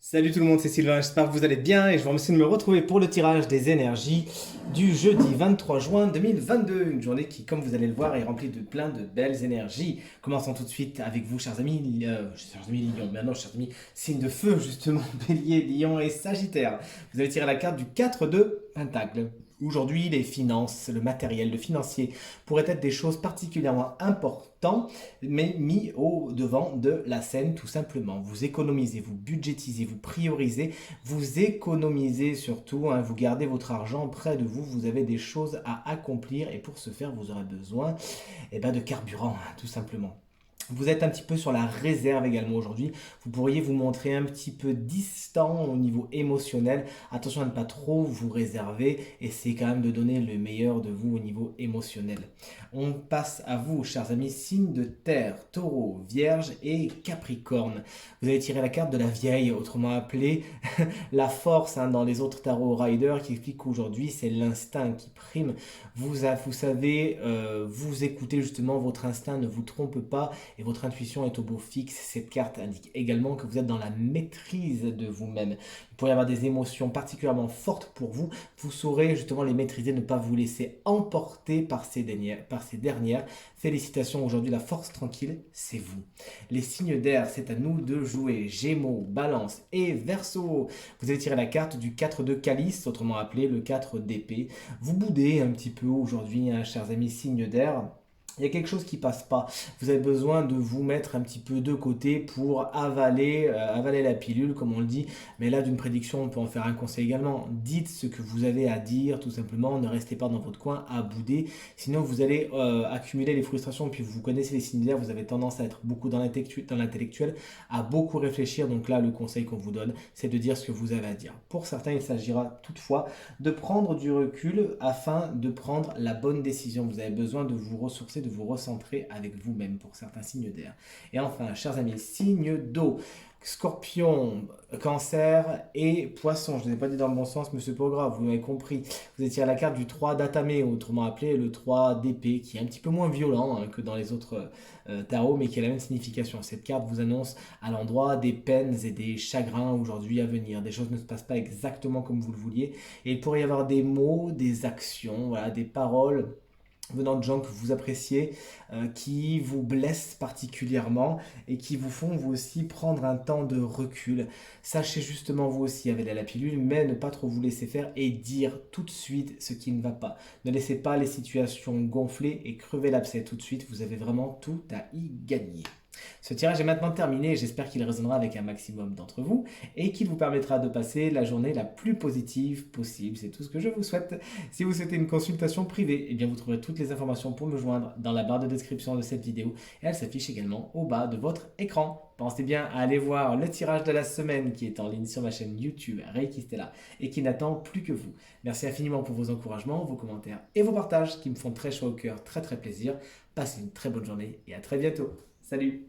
Salut tout le monde, c'est Sylvain, j'espère que vous allez bien et je vous remercie de me retrouver pour le tirage des énergies du jeudi 23 juin 2022. Une journée qui, comme vous allez le voir, est remplie de plein de belles énergies. Commençons tout de suite avec vous, chers amis, chers amis Lion, mais non, chers amis, signe de feu justement, Bélier, Lion et Sagittaire. Vous allez tirer la carte du 4 de Pentacle. Aujourd'hui, les finances, le matériel, le financier pourraient être des choses particulièrement importantes mais mis au devant de la scène tout simplement. Vous économisez, vous budgétisez, vous priorisez, vous économisez surtout, hein, vous gardez votre argent près de vous, vous avez des choses à accomplir et pour ce faire vous aurez besoin de carburant tout simplement. Vous êtes un petit peu sur la réserve également aujourd'hui. Vous pourriez vous montrer un petit peu distant au niveau émotionnel. Attention à ne pas trop vous réserver. Essayez quand même de donner le meilleur de vous au niveau émotionnel. On passe à vous, chers amis, signes de terre, taureau, vierge et capricorne. Vous allez tirer la carte de la vieille, autrement appelée la force dans les autres tarot riders qui explique qu'aujourd'hui c'est l'instinct qui prime. Vous savez, vous écoutez justement votre instinct, ne vous trompe pas et votre intuition est au beau fixe. Cette carte indique également que vous êtes dans la maîtrise de vous-même. Il pourrait y avoir des émotions particulièrement fortes pour vous. Vous saurez justement les maîtriser, ne pas vous laisser emporter par ces dernières. Félicitations, aujourd'hui la force tranquille, c'est vous. Les signes d'air, c'est à nous de jouer. Gémeaux, Balance et Verseau. Vous allez tirer la carte du 4 de calice, autrement appelé le 4 d'épée. Vous boudez un petit peu aujourd'hui, hein, chers amis signes d'air. Il y a quelque chose qui passe pas. Vous avez besoin de vous mettre un petit peu de côté pour avaler la pilule, comme on le dit. Mais là, d'une prédiction, on peut en faire un conseil également. Dites ce que vous avez à dire, tout simplement. Ne restez pas dans votre coin à bouder. Sinon, vous allez accumuler les frustrations. Puis vous connaissez les signes d'air, vous avez tendance à être beaucoup dans l'intellectuel, à beaucoup réfléchir. Donc là, le conseil qu'on vous donne, c'est de dire ce que vous avez à dire. Pour certains, il s'agira toutefois de prendre du recul afin de prendre la bonne décision. Vous avez besoin de vous ressourcer, de vous recentrer avec vous-même pour certains signes d'air. Et enfin, chers amis, signes d'eau. Scorpion, cancer et poisson. Je ne vous ai pas dit dans le bon sens, mais c'est pas grave, vous m'avez compris. Vous avez tiré la carte du 3 d'Atame, autrement appelé le 3 d'épée, qui est un petit peu moins violent que dans les autres tarots, mais qui a la même signification. Cette carte vous annonce à l'endroit des peines et des chagrins aujourd'hui à venir. Des choses ne se passent pas exactement comme vous le vouliez. Et il pourrait y avoir des mots, des actions, voilà, des paroles venant de gens que vous appréciez, qui vous blessent particulièrement et qui vous font vous aussi prendre un temps de recul. Sachez justement vous aussi avaler la pilule, mais ne pas trop vous laisser faire et dire tout de suite ce qui ne va pas. Ne laissez pas les situations gonfler et crever l'abcès tout de suite, vous avez vraiment tout à y gagner. Ce tirage est maintenant terminé, j'espère qu'il résonnera avec un maximum d'entre vous et qu'il vous permettra de passer la journée la plus positive possible. C'est tout ce que je vous souhaite. Si vous souhaitez une consultation privée, eh bien vous trouverez toutes les informations pour me joindre dans la barre de description de cette vidéo et elle s'affiche également au bas de votre écran. Pensez bien à aller voir le tirage de la semaine qui est en ligne sur ma chaîne YouTube Reiki Stella et qui n'attend plus que vous. Merci infiniment pour vos encouragements, vos commentaires et vos partages qui me font très chaud au cœur, très plaisir. Passez une très bonne journée et à très bientôt. Salut!